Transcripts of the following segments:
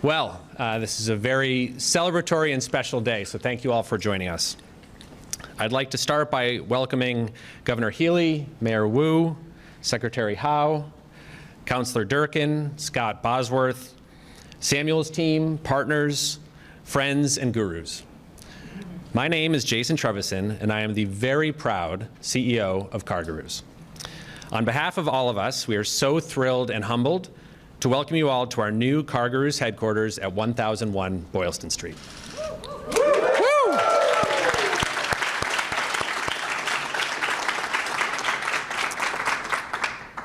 Well, this is a very celebratory and special day, so thank you all for joining us. I'd like to start by welcoming Governor Healy, Mayor Wu, Secretary Howe, Councilor Durkin, Scott Bosworth, Samuel's team, partners, friends, and gurus. My name is Jason Trevison, and I am the very proud CEO of CarGurus. On behalf of all of us, we are so thrilled and humbled to welcome you all to our new CarGurus headquarters at 1001 Boylston Street.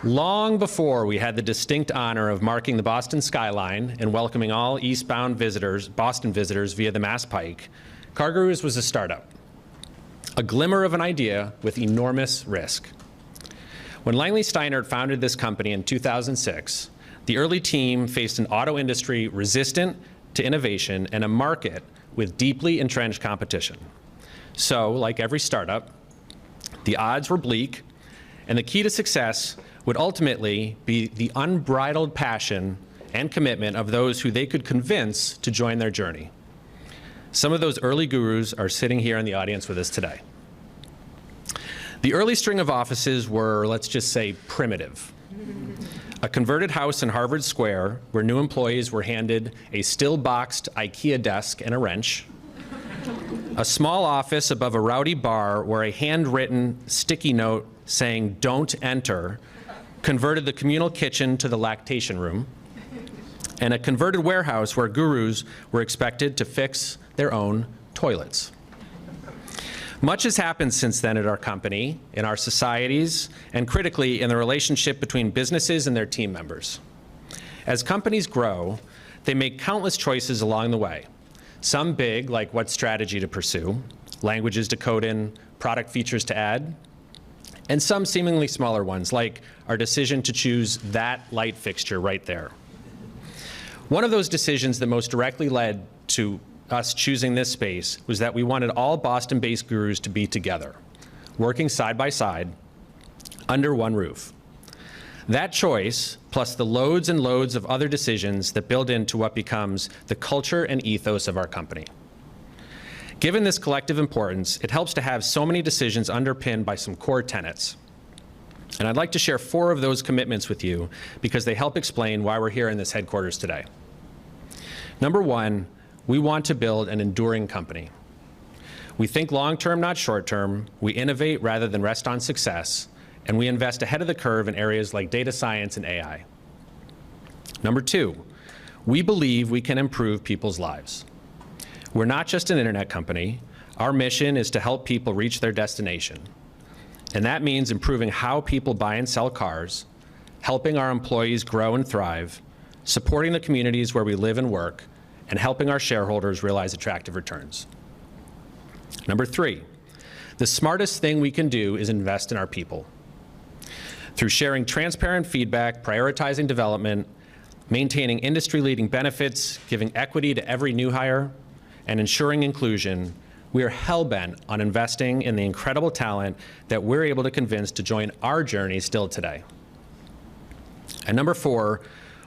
Long before we had the distinct honor of marking the Boston skyline and welcoming all eastbound visitors, Boston visitors via the Mass Pike, CarGurus was a startup, a glimmer of an idea with enormous risk. When Langley Steinert founded this company in 2006, the early team faced an auto industry resistant to innovation and a market with deeply entrenched competition. So, like every startup, the odds were bleak, and the key to success would ultimately be the unbridled passion and commitment of those who they could convince to join their journey. Some of those early gurus are sitting here in the audience with us today. The early string of offices were, let's just say, primitive. A converted house in Harvard Square where new employees were handed a still-boxed IKEA desk and a wrench, a small office above a rowdy bar where a handwritten sticky note saying "Don't enter" converted the communal kitchen to the lactation room, and a converted warehouse where gurus were expected to fix their own toilets. Much has happened since then at our company, in our societies, and critically in the relationship between businesses and their team members. As companies grow, they make countless choices along the way. Some big, like what strategy to pursue, languages to code in, product features to add, and some seemingly smaller ones, like our decision to choose that light fixture right there. One of those decisions that most directly led to us choosing this space was that we wanted all Boston-based gurus to be together, working side by side, under one roof. That choice, plus the loads and loads of other decisions that build into what becomes the culture and ethos of our company. Given this collective importance, it helps to have so many decisions underpinned by some core tenets. And I'd like to share 4 of those commitments with you because they help explain why we're here in this headquarters today. Number 1, we want to build an enduring company. We think long-term, not short-term. We innovate rather than rest on success, and we invest ahead of the curve in areas like data science and AI. Number 2, we believe we can improve people's lives. We're not just an internet company. Our mission is to help people reach their destination. And that means improving how people buy and sell cars, helping our employees grow and thrive, supporting the communities where we live and work, and helping our shareholders realize attractive returns. Number 3, the smartest thing we can do is invest in our people. Through sharing transparent feedback, prioritizing development, maintaining industry-leading benefits, giving equity to every new hire, and ensuring inclusion, we are hell-bent on investing in the incredible talent that we're able to convince to join our journey still today. And number 4,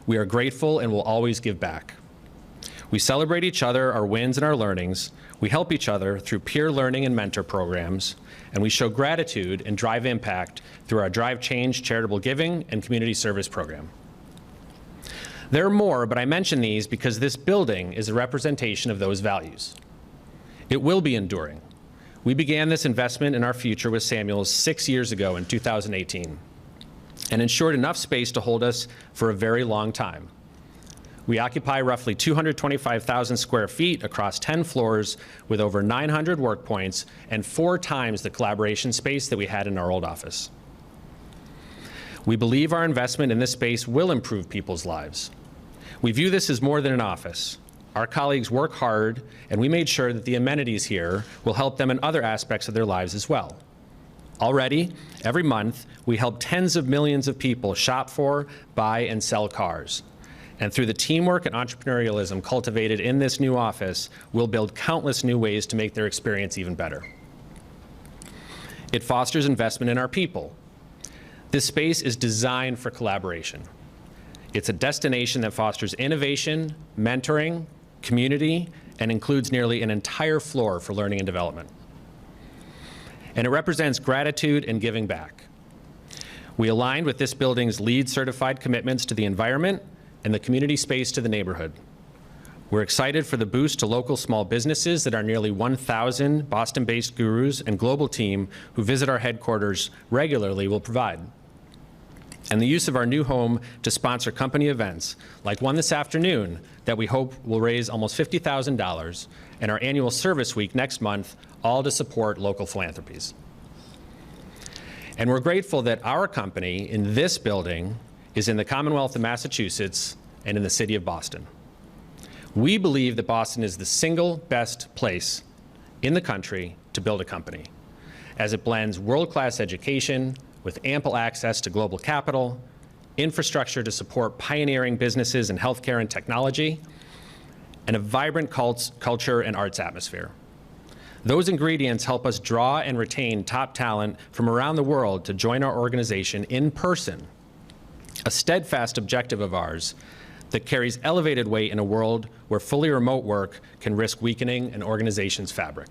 we are grateful and will always give back. We celebrate each other, our wins and our learnings. We help each other through peer learning and mentor programs, and we show gratitude and drive impact through our Drive Change charitable giving and community service program. There are more, but I mention these because this building is a representation of those values. It will be enduring. We began this investment in our future with Samuel's 6 years ago in 2018 and ensured enough space to hold us for a very long time. We occupy roughly 225,000 square feet across 10 floors with over 900 work points and 4 times the collaboration space that we had in our old office. We believe our investment in this space will improve people's lives. We view this as more than an office. Our colleagues work hard, and we made sure that the amenities here will help them in other aspects of their lives as well. Already, every month, we help tens of millions of people shop for, buy, and sell cars. And through the teamwork and entrepreneurialism cultivated in this new office, we'll build countless new ways to make their experience even better. It fosters investment in our people. This space is designed for collaboration. It's a destination that fosters innovation, mentoring, community, and includes nearly an entire floor for learning and development. And it represents gratitude and giving back. We aligned with this building's LEED certified commitments to the environment and the community space to the neighborhood. We're excited for the boost to local small businesses that our nearly 1,000 Boston-based gurus and global team who visit our headquarters regularly will provide. And the use of our new home to sponsor company events, like one this afternoon that we hope will raise almost $50,000, and our annual service week next month, all to support local philanthropies. And we're grateful that our company in this building is in the Commonwealth of Massachusetts and in the city of Boston. We believe that Boston is the single best place in the country to build a company, as it blends world-class education with ample access to global capital, infrastructure to support pioneering businesses in healthcare and technology, and a vibrant culture and arts atmosphere. Those ingredients help us draw and retain top talent from around the world to join our organization in person, a steadfast objective of ours that carries elevated weight in a world where fully remote work can risk weakening an organization's fabric.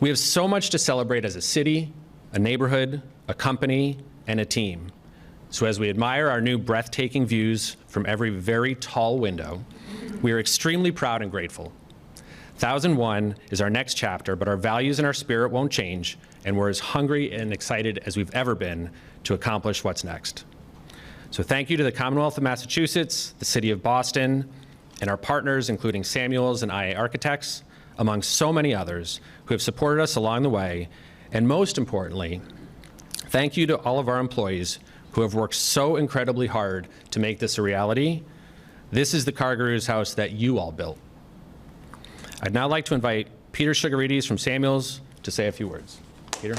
We have so much to celebrate as a city, a neighborhood, a company, and a team. So as we admire our new breathtaking views from every very tall window, we are extremely proud and grateful. 1001 is our next chapter, but our values and our spirit won't change, and we're as hungry and excited as we've ever been to accomplish what's next. So thank you to the Commonwealth of Massachusetts, the City of Boston, and our partners, including Samuels and IA Architects, among so many others who have supported us along the way. And most importantly, thank you to all of our employees who have worked so incredibly hard to make this a reality. This is the CarGurus house that you all built. I'd now like to invite Peter Sugarides from Samuels to say a few words. Peter?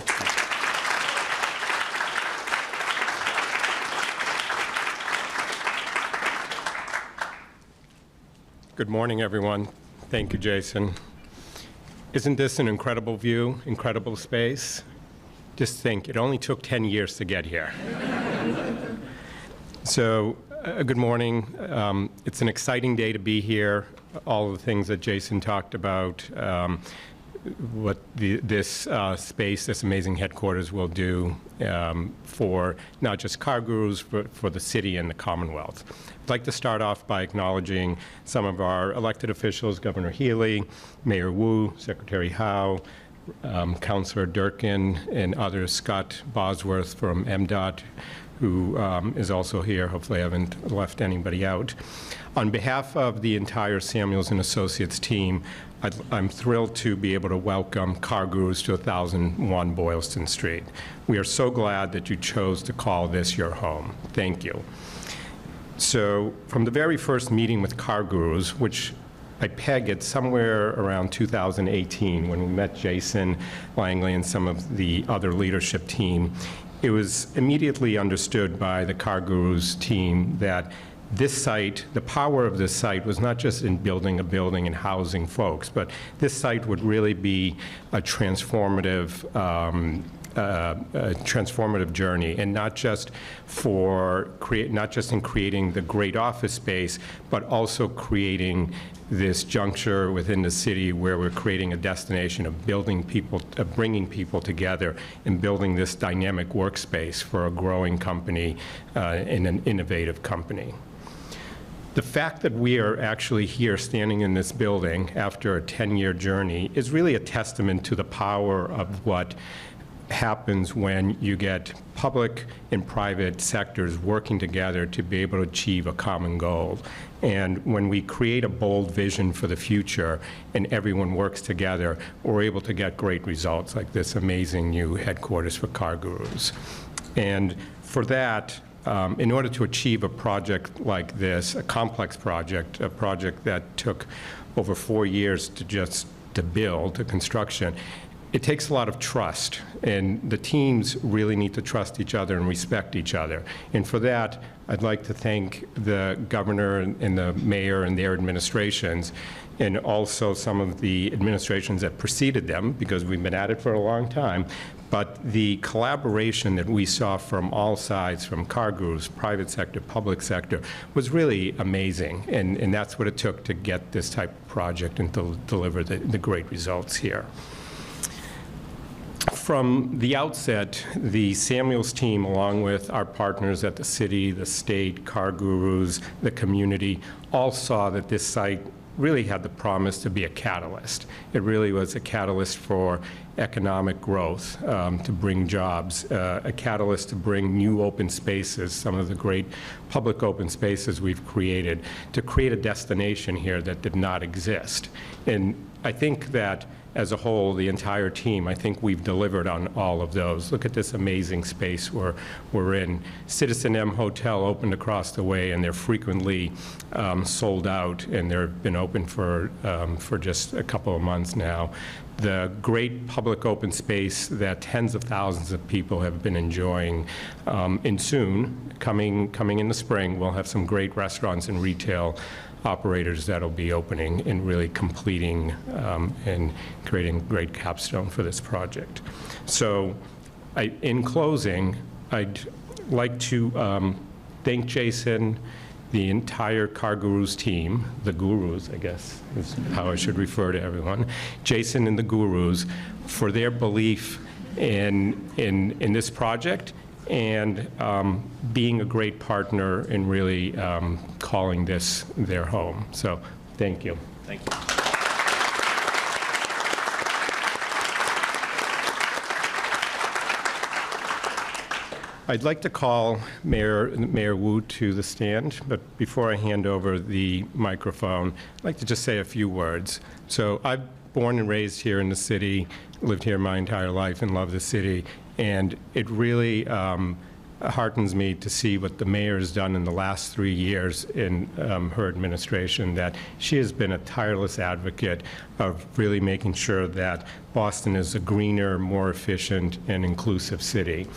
Good morning, everyone. Thank you, Jason. Isn't this an incredible view, incredible space? Just think, it only took 10 years to get here. So, good morning. It's an exciting day to be here. All the things that Jason talked about, what this space, this amazing headquarters will do for not just CarGurus, but for the city and the Commonwealth. I'd like to start off by acknowledging some of our elected officials, Governor Healy, Mayor Wu, Secretary Howe, Councilor Durkin, and others, Scott Bosworth from MDOT, who is also here. Hopefully I haven't left anybody out. On behalf of the entire Samuels & Associates team, I'm thrilled to be able to welcome CarGurus to 1001 Boylston Street. We are so glad that you chose to call this your home. Thank you. So from the very first meeting with CarGurus, which I peg it somewhere around 2018 when we met Jason Langley and some of the other leadership team, it was immediately understood by the CarGurus team that this site, the power of this site was not just in building a building and housing folks, but this site would really be a transformative journey, and not just in creating the great office space, but also creating this juncture within the city where we're creating a destination of bringing people together and building this dynamic workspace for a growing company and an innovative company. The fact that we are actually here standing in this building after a 10-year journey is really a testament to the power of what happens when you get public and private sectors working together to be able to achieve a common goal. And when we create a bold vision for the future and everyone works together, we're able to get great results like this amazing new headquarters for CarGurus. And for that, in order to achieve a project like this, a complex project, a project that took over 4 years to build, to construction, it takes a lot of trust, and the teams really need to trust each other and respect each other. And for that, I'd like to thank the governor and the mayor and their administrations, and also some of the administrations that preceded them, because we've been at it for a long time. But the collaboration that we saw from all sides, from CarGurus, private sector, public sector, was really amazing. And that's what it took to get this type of project and to deliver the great results here. From the outset, the Samuels team, along with our partners at the city, the state, CarGurus, the community, all saw that this site really had the promise to be a catalyst. It really was a catalyst for economic growth, to bring jobs, a catalyst to bring new open spaces, some of the great public open spaces we've created, to create a destination here that did not exist. And I think that as a whole, the entire team, I think we've delivered on all of those. Look at this amazing space we're in. Citizen M Hotel opened across the way, and they're frequently sold out, and they've been open for just a couple of months now. The great public open space that tens of thousands of people have been enjoying, and soon, coming in the spring, we'll have some great restaurants and retail operators that'll be opening and really completing and creating a great capstone for this project. So in closing, I'd like to thank Jason, the entire CarGurus team, the gurus, I guess, is how I should refer to everyone, Jason and the gurus, for their belief in this project, and being a great partner in really calling this their home. So thank you. Thank you. I'd like to call Mayor Wu to the stand, but before I hand over the microphone, I'd like to just say a few words. So I'm born and raised here in the city, lived here my entire life and love the city, and it really heartens me to see what the mayor has done in the last 3 years in her administration, that she has been a tireless advocate of really making sure that Boston is a greener, more efficient, and inclusive city.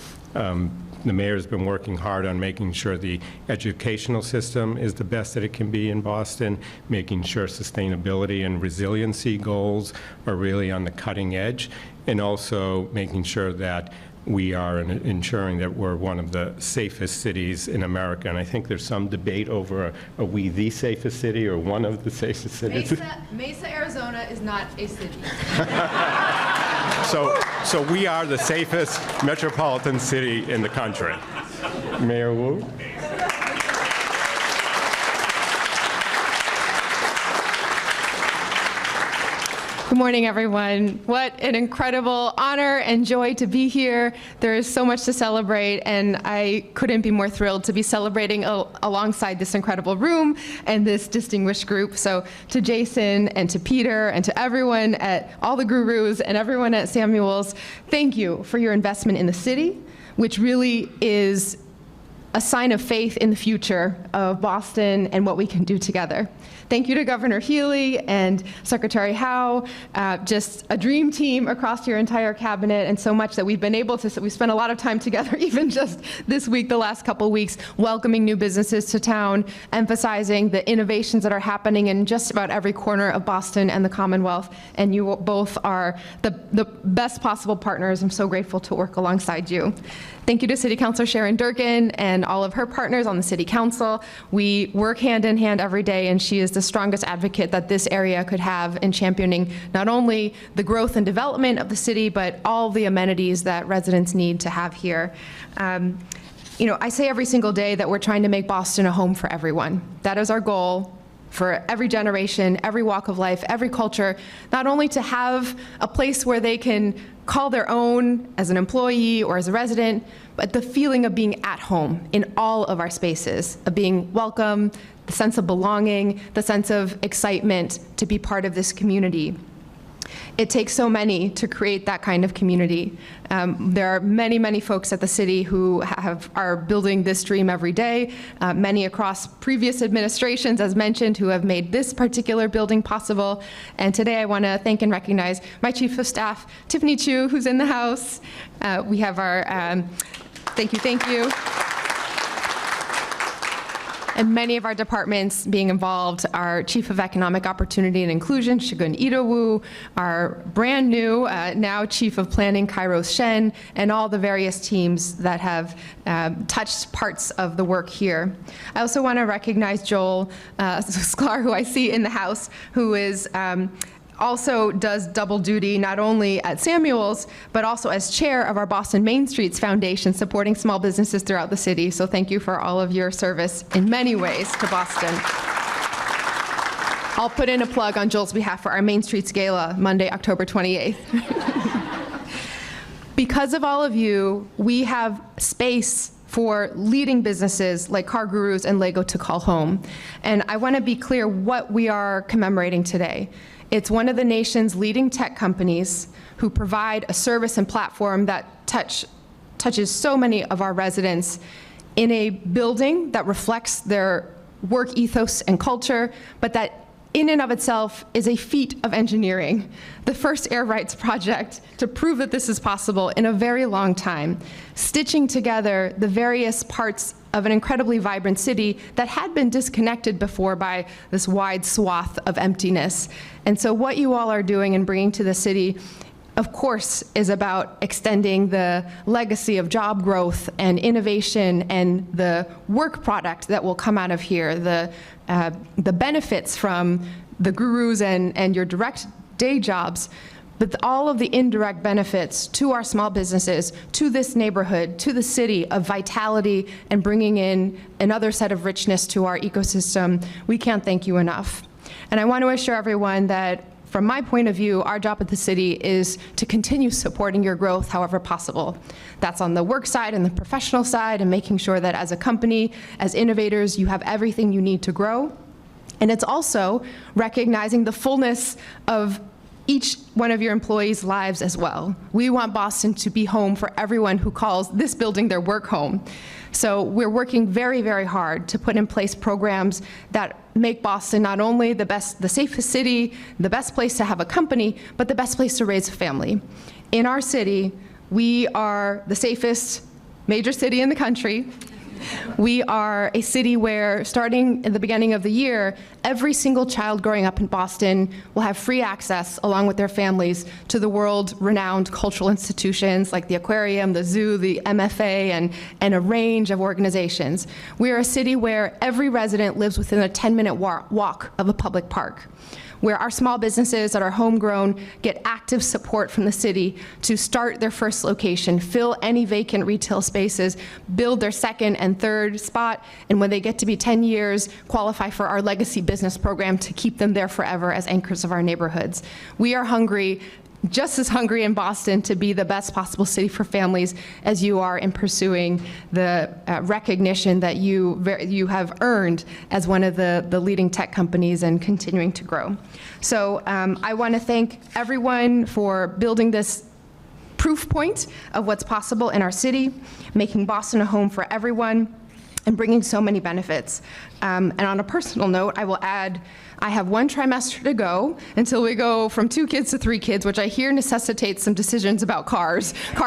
The mayor has been working hard on making sure the educational system is the best that it can be in Boston, making sure sustainability and resiliency goals are really on the cutting edge, and also making sure that we are ensuring that we're one of the safest cities in America. And I think there's some debate over, are we the safest city or one of the safest cities? Mesa, Arizona is not a city. So we are the safest metropolitan city in the country. Mayor Wu? Good morning, everyone. What an incredible honor and joy to be here. There is so much to celebrate, and I couldn't be more thrilled to be celebrating alongside this incredible room and this distinguished group. So to Jason and to Peter and to everyone at all the gurus and everyone at Samuels, thank you for your investment in the city, which really is a sign of faith in the future of Boston and what we can do together. Thank you to Governor Healy and Secretary Howe, just a dream team across your entire cabinet, and so much that we've been able to, we spent a lot of time together even just this week, the last couple weeks, welcoming new businesses to town, emphasizing the innovations that are happening in just about every corner of Boston and the Commonwealth, and you both are the best possible partners. I'm so grateful to work alongside you. Thank you to City Councilor Sharon Durkin and all of her partners on the City Council. We work hand in hand every day, and she is the strongest advocate that this area could have in championing not only the growth and development of the city, but all the amenities that residents need to have here. You know, I say every single day that we're trying to make Boston a home for everyone. That is our goal for every generation, every walk of life, every culture, not only to have a place where they can call their own as an employee or as a resident, but the feeling of being at home in all of our spaces, of being welcome, the sense of belonging, the sense of excitement to be part of this community. It takes so many to create that kind of community. There are many, many folks at the city who are building this dream every day, many across previous administrations, as mentioned, who have made this particular building possible. And today I want to thank and recognize my Chief of Staff, Tiffany Chu, who's in the house. We have our, thank you. And many of our departments being involved, our Chief of Economic Opportunity and Inclusion, Shagun Idowu, our brand new, now Chief of Planning, Kairos Shen, and all the various teams that have touched parts of the work here. I also want to recognize Joel Sklar, who I see in the house, who is also does double duty, not only at Samuel's, but also as chair of our Boston Main Streets Foundation, supporting small businesses throughout the city. So thank you for all of your service in many ways to Boston. I'll put in a plug on Joel's behalf for our Main Streets Gala, Monday, October 28th. Because of all of you, we have space for leading businesses like CarGurus and Lego to call home. And I want to be clear what we are commemorating today. It's one of the nation's leading tech companies who provide a service and platform that touches so many of our residents in a building that reflects their work ethos and culture, but that in and of itself is a feat of engineering. The first air rights project to prove that this is possible in a very long time, stitching together the various parts of an incredibly vibrant city that had been disconnected before by this wide swath of emptiness. And so what you all are doing and bringing to the city, of course, is about extending the legacy of job growth and innovation and the work product that will come out of here, the benefits from the gurus and your direct day jobs, but all of the indirect benefits to our small businesses, to this neighborhood, to the city of vitality and bringing in another set of richness to our ecosystem. We can't thank you enough. And I want to assure everyone that from my point of view, our job at the city is to continue supporting your growth however possible. That's on the work side and the professional side, and making sure that as a company, as innovators, you have everything you need to grow. And it's also recognizing the fullness of each one of your employees' lives as well. We want Boston to be home for everyone who calls this building their work home. So we're working very, very hard to put in place programs that make Boston not only the safest city, the best place to have a company, but the best place to raise a family. In our city, we are the safest major city in the country. We are a city where, starting at the beginning of the year, every single child growing up in Boston will have free access, along with their families, to the world-renowned cultural institutions like the aquarium, the zoo, the MFA, and a range of organizations. We are a city where every resident lives within a 10-minute walk of a public park, where our small businesses that are homegrown get active support from the city to start their first location, fill any vacant retail spaces, build their second and third spot, and when they get to be 10 years, qualify for our legacy business program to keep them there forever as anchors of our neighborhoods. We are hungry, just as hungry in Boston, to be the best possible city for families as you are in pursuing the recognition that you have earned as one of the leading tech companies and continuing to grow. So I want to thank everyone for building this proof point of what's possible in our city, making Boston a home for everyone, and bringing so many benefits. And on a personal note, I will add, I have one trimester to go until we go from 2 kids to 3 kids, which I hear necessitates some decisions about car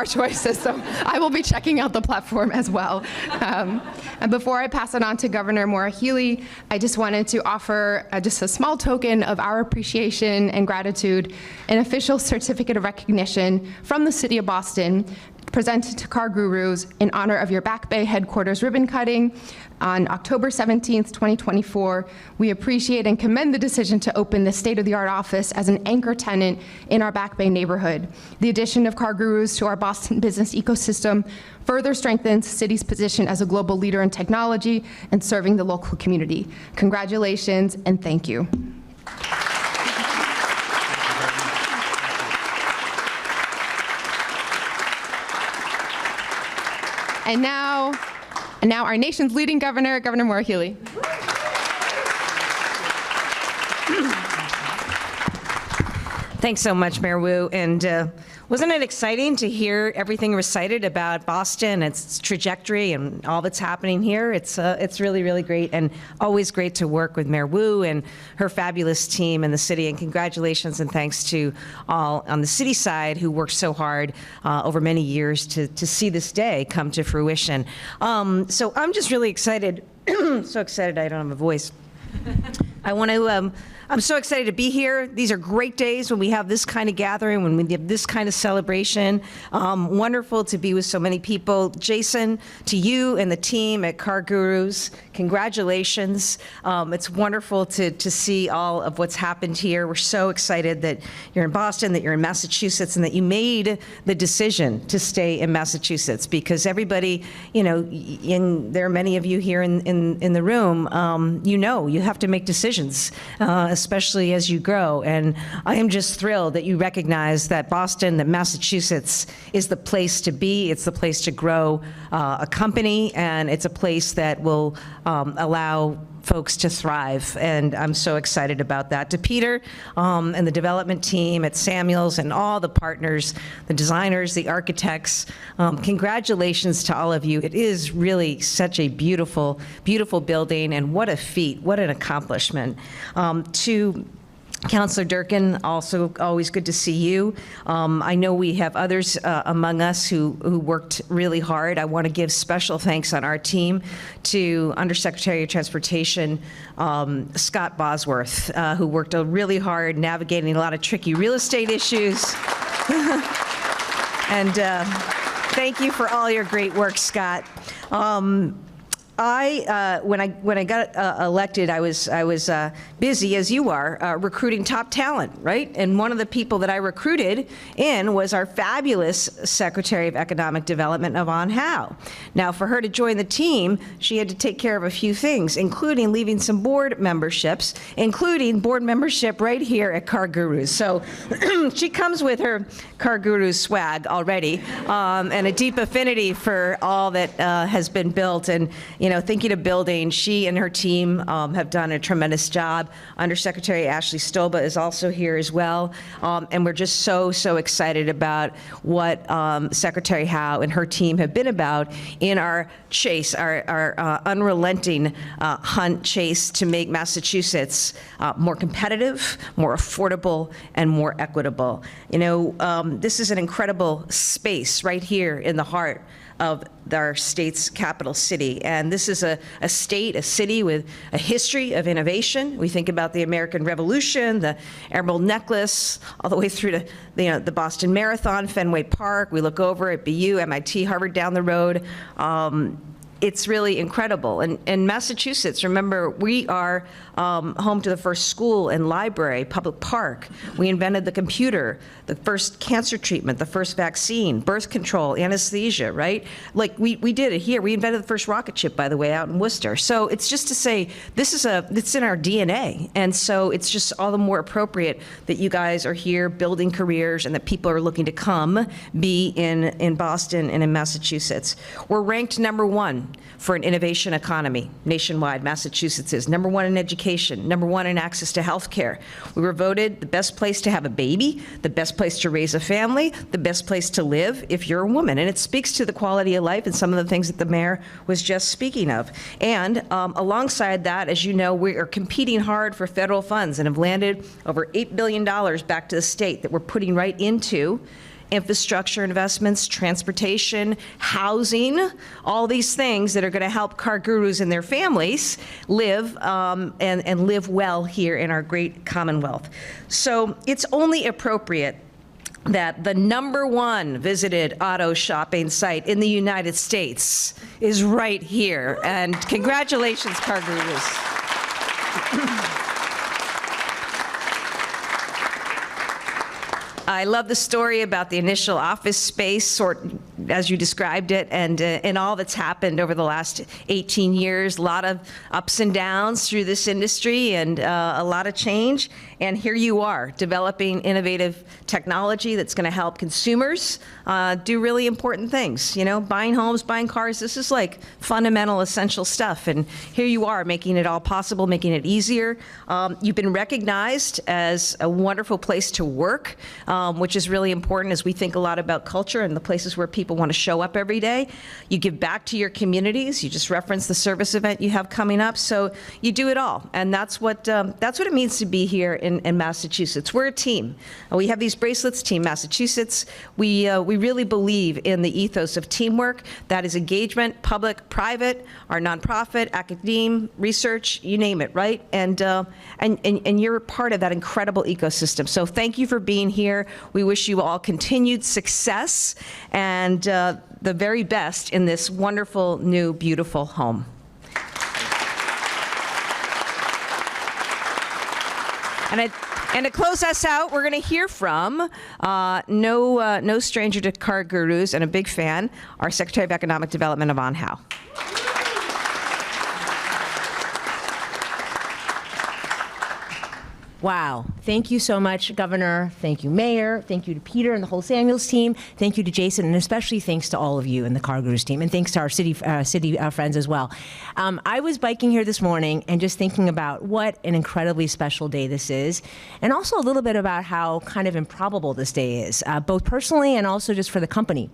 choices. So I will be checking out the platform as well. And before I pass it on to Governor Maura Healey, I just wanted to offer just a small token of our appreciation and gratitude, an official certificate of recognition from the City of Boston, presented to CarGurus in honor of your Back Bay headquarters ribbon cutting on October 17th, 2024. We appreciate and commend the decision to open this state-of-the-art office as an anchor tenant in our Back Bay neighborhood. The addition of CarGurus to our Boston business ecosystem further strengthens the city's position as a global leader in technology and serving the local community. Congratulations and thank you. And now our nation's leading governor, Governor Maura Healey. Thanks so much, Mayor Wu. And wasn't it exciting to hear everything recited about Boston, its trajectory, and all that's happening here? It's really, really great, and always great to work with Mayor Wu and her fabulous team in the city. And congratulations and thanks to all on the city side who worked so hard over many years to see this day come to fruition. So I'm just really excited. So excited I don't have a voice. I want to, I'm so excited to be here. These are great days when we have this kind of gathering, when we have this kind of celebration. Wonderful to be with so many people. Jason, to you and the team at CarGurus, congratulations. It's wonderful to see all of what's happened here. We're so excited that you're in Boston, that you're in Massachusetts, and that you made the decision to stay in Massachusetts, because everybody, you know, there are many of you here in the room, you have to make decisions, especially as you grow. And I am just thrilled that you recognize that Boston, that Massachusetts is the place to be. It's the place to grow a company, and it's a place that will allow folks to thrive, and I'm so excited about that. To Peter and the development team at Samuels and all the partners, the designers, the architects, congratulations to all of you. It is really such a beautiful, beautiful building, and what a feat, what an accomplishment. To Councilor Durkin, also always good to see you. I know we have others among us who worked really hard. I want to give special thanks on our team to Undersecretary of Transportation, Scott Bosworth, who worked really hard navigating a lot of tricky real estate issues. And thank you for all your great work, Scott. When I got elected, I was busy, as you are, recruiting top talent, right? And one of the people that I recruited in was our fabulous Secretary of Economic Development, Yvonne Howe. Now, for her to join the team, she had to take care of a few things, including leaving some board memberships, including board membership right here at CarGurus. So she comes with her CarGurus swag already, and a deep affinity for all that has been built. And thinking of building, she and her team have done a tremendous job. Undersecretary Ashley Stoba is also here as well. And we're just so excited about what Secretary Howe and her team have been about in our chase, our unrelenting chase to make Massachusetts more competitive, more affordable, and more equitable. This is an incredible space right here in the heart of our state's capital city. And this is a city with a history of innovation. We think about the American Revolution, the Emerald Necklace, all the way through to the Boston Marathon, Fenway Park. We look over at BU, MIT, Harvard down the road. It's really incredible. And Massachusetts, remember, we are home to the first school and library, public park. We invented the computer, the first cancer treatment, the first vaccine, birth control, anesthesia, right? Like, we did it here. We invented the first rocket ship, by the way, out in Worcester. So it's just to say, it's in our DNA. And so it's just all the more appropriate that you guys are here building careers and that people are looking to come be in Boston and in Massachusetts. We're ranked #1 for an innovation economy nationwide. Massachusetts is #1 in education, #1 in access to health care. We were voted the best place to have a baby, the best place to raise a family, the best place to live if you're a woman. And it speaks to the quality of life and some of the things that the mayor was just speaking of. And alongside that, as you know, we are competing hard for federal funds and have landed over $8 billion back to the state that we're putting right into infrastructure investments, transportation, housing, all these things that are going to help CarGurus and their families live and live well here in our great Commonwealth. So it's only appropriate that the #1 visited auto shopping site in the United States is right here. And congratulations, CarGurus. I love the story about the initial office space, or as you described it, and all that's happened over the last 18 years. A lot of ups and downs through this industry, and a lot of change. And here you are, developing innovative technology that's going to help consumers do really important things. You know, buying homes, buying cars, this is like fundamental, essential stuff. And here you are, making it all possible, making it easier. You've been recognized as a wonderful place to work, which is really important as we think a lot about culture and the places where people want to show up every day. You give back to your communities. You just referenced the service event you have coming up. So you do it all. And that's what it means to be here in Massachusetts. We're a team. We have these bracelets, Team Massachusetts. We really believe in the ethos of teamwork. That is engagement, public, private, our nonprofit, academe, research, you name it, right? And you're part of that incredible ecosystem. So thank you for being here. We wish you all continued success and the very best in this wonderful, new, beautiful home. And to close us out, we're going to hear from no stranger to CarGurus and a big fan, our Secretary of Economic Development, Yvonne Howe. Wow. Thank you so much, Governor. Thank you, Mayor. Thank you to Peter and the whole Samuels team. Thank you to Jason, and especially thanks to all of you and the CarGurus team, and thanks to our city friends as well. I was biking here this morning and just thinking about what an incredibly special day this is, and also a little bit about how kind of improbable this day is, both personally and also just for the company.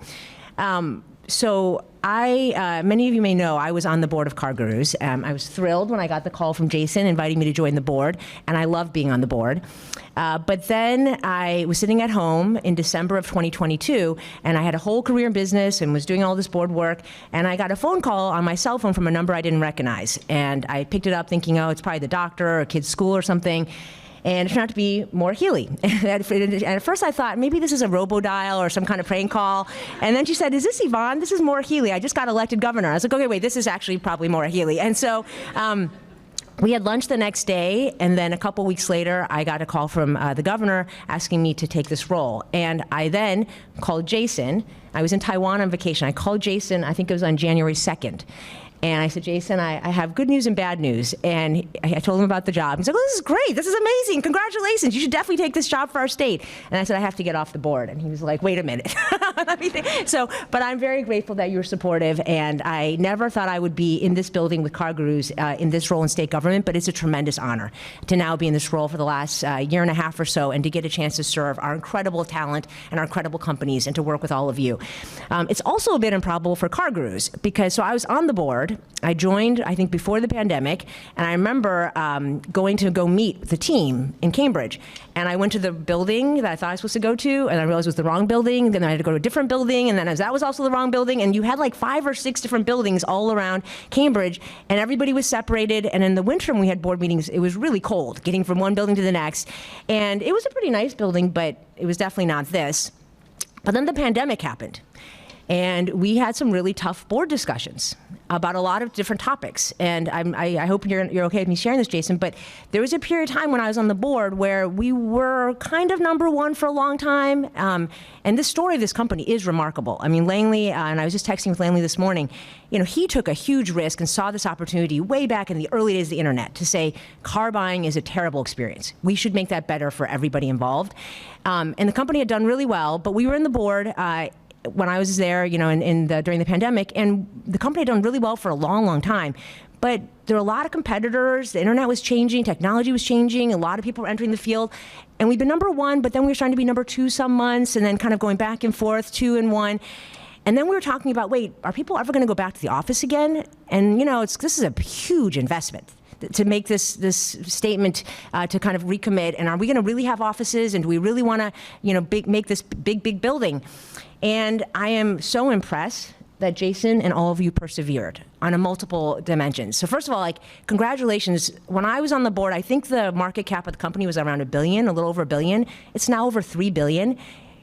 So many of you may know, I was on the board of CarGurus. I was thrilled when I got the call from Jason inviting me to join the board, and I love being on the board. But then I was sitting at home in December of 2022, and I had a whole career in business and was doing all this board work, and I got a phone call on my cell phone from a number I didn't recognize. And I picked it up thinking, oh, it's probably the doctor or a kid's school or something. And it turned out to be Maura Healey. And at first I thought, maybe this is a robo-dial or some kind of prank call. And then she said, is this Yvonne? This is Maura Healey. I just got elected governor. I was like, okay, wait, this is actually probably Maura Healey. And so we had lunch the next day, and then a couple weeks later, I got a call from the governor asking me to take this role. And I then called Jason. I was in Taiwan on vacation. I called Jason, I think it was on January 2nd. And I said, Jason, I have good news and bad news. And I told him about the job. He's like, oh, this is great. This is amazing. Congratulations. You should definitely take this job for our state. And I said, I have to get off the board. And he was like, wait a minute. Let me think. But I'm very grateful that you were supportive. And I never thought I would be in this building with CarGurus in this role in state government. But it's a tremendous honor to now be in this role for the last year and a half or so, and to get a chance to serve our incredible talent and our incredible companies and to work with all of you. It's also a bit improbable for CarGurus because so I was on the board. I joined, I think, before the pandemic, and I remember going to go meet the team in Cambridge. And I went to the building that I thought I was supposed to go to, and I realized it was the wrong building. Then I had to go to a different building, and then that was also the wrong building. And you had like 5 or 6 different buildings all around Cambridge, and everybody was separated. And in the winter, when we had board meetings, it was really cold, getting from one building to the next. And it was a pretty nice building, but it was definitely not this. But then the pandemic happened. And we had some really tough board discussions about a lot of different topics. And I hope you're okay with me sharing this, Jason, but there was a period of time when I was on the board where we were kind of number one for a long time. And this story of this company is remarkable. I mean, Langley, and I was just texting with Langley this morning, you know, he took a huge risk and saw this opportunity way back in the early days of the internet to say, car buying is a terrible experience. We should make that better for everybody involved. And the company had done really well, but we were in the board when I was there, you know, during the pandemic, and the company had done really well for a long, long time. But there were a lot of competitors, the internet was changing, technology was changing, a lot of people were entering the field, and we'd been number one, but then we were starting to be number 2 some months, and then kind of going back and forth, 2 and 1. And then we were talking about, wait, are people ever going to go back to the office again? And, you know, this is a huge investment to make this statement to kind of recommit. And are we going to really have offices? And do we really want to, you know, make this big building? And I am so impressed that Jason and all of you persevered on a multiple dimensions. So first of all, like, congratulations. When I was on the board, I think the market cap of the company was around $1 billion, a little over $1 billion. It's now over $3 billion.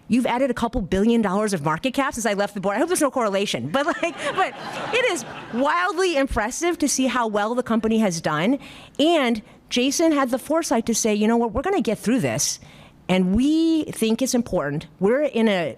You've added a couple $1 billion of market cap since I left the board. I hope there's no correlation, but it is wildly impressive to see how well the company has done. And Jason had the foresight to say, you know what, we're going to get through this. And we think it's important. We're in an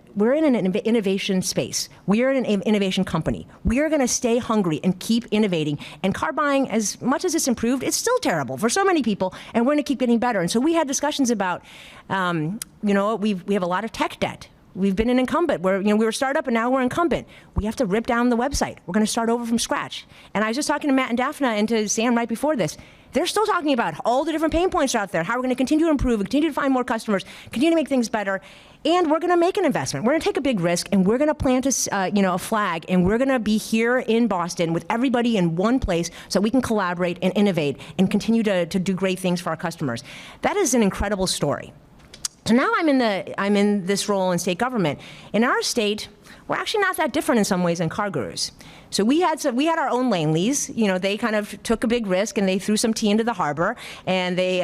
innovation space. We are an innovation company. We are going to stay hungry and keep innovating. And car buying, as much as it's improved, it's still terrible for so many people. And we're going to keep getting better. And so we had discussions about, we have a lot of tech debt. We've been an incumbent. We were a startup and now we're incumbent. We have to rip down the website. We're going to start over from scratch. And I was just talking to Matt and Daphne and to Sam right before this. They're still talking about all the different pain points out there, how we're going to continue to improve, continue to find more customers, continue to make things better, and we're going to make an investment. We're going to take a big risk, and we're going to plant a flag, and we're going to be here in Boston with everybody in one place so we can collaborate and innovate and continue to do great things for our customers. That is an incredible story. So now I'm in this role in state government. In our state, we're actually not that different in some ways than CarGurus. So we had our own lane lease. They kind of took a big risk and they threw some tea into the harbor, and they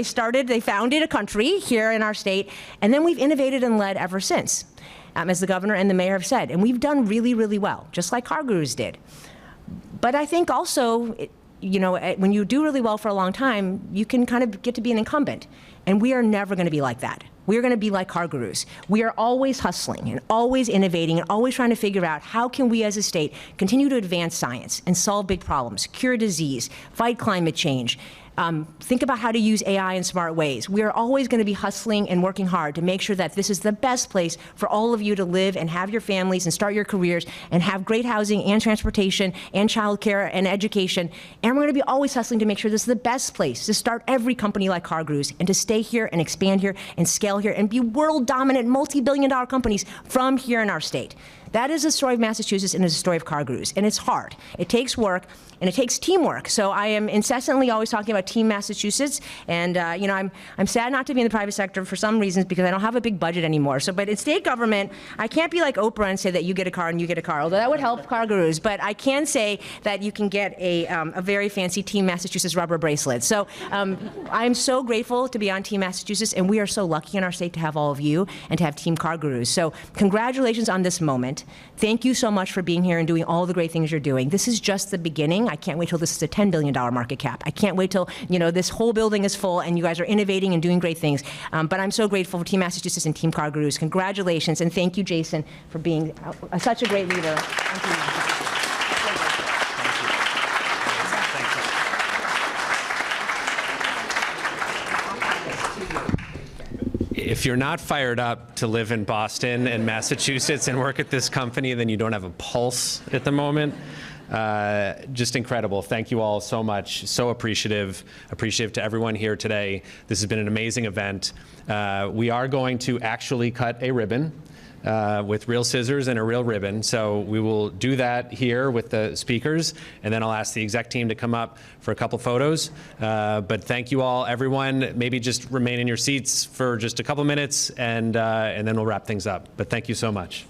founded a country here in our state, and then we've innovated and led ever since, as the governor and the mayor have said, and we've done really, really well, just like CarGurus did. But I think also, when you do really well for a long time, you can kind of get to be an incumbent, and we are never going to be like that. We are going to be like CarGurus. We are always hustling and always innovating and always trying to figure out how can we as a state continue to advance science and solve big problems, cure disease, fight climate change, think about how to use AI in smart ways. We are always going to be hustling and working hard to make sure that this is the best place for all of you to live and have your families and start your careers and have great housing and transportation and childcare and education. And we're going to be always hustling to make sure this is the best place to start every company like CarGurus and to stay here and expand here and scale here and be world-dominant, multi-billion-dollar companies from here in our state. That is the story of Massachusetts and it's the story of CarGurus. And it's hard. It takes work and it takes teamwork. So I am incessantly always talking about Team Massachusetts. And I'm sad not to be in the private sector for some reasons because I don't have a big budget anymore. But in state government, I can't be like Oprah and say that you get a car and you get a car, although that would help CarGurus. But I can say that you can get a very fancy Team Massachusetts rubber bracelet. So I'm so grateful to be on Team Massachusetts, and we are so lucky in our state to have all of you and to have Team CarGurus. So congratulations on this moment. Thank you so much for being here and doing all the great things you're doing. This is just the beginning. I can't wait till this is a $10 billion market cap. I can't wait till this whole building is full and you guys are innovating and doing great things. But I'm so grateful for Team Massachusetts and Team CarGurus. Congratulations, and thank you, Jason, for being such a great leader. If you're not fired up to live in Boston and Massachusetts and work at this company, then you don't have a pulse at the moment. Just incredible. Thank you all so much. So appreciative to everyone here today. This has been an amazing event. We are going to actually cut a ribbon with real scissors and a real ribbon. So we will do that here with the speakers, and then I'll ask the exec team to come up for a couple photos. But thank you all, everyone. Maybe just remain in your seats for just a couple minutes, and then we'll wrap things up. But thank you so much.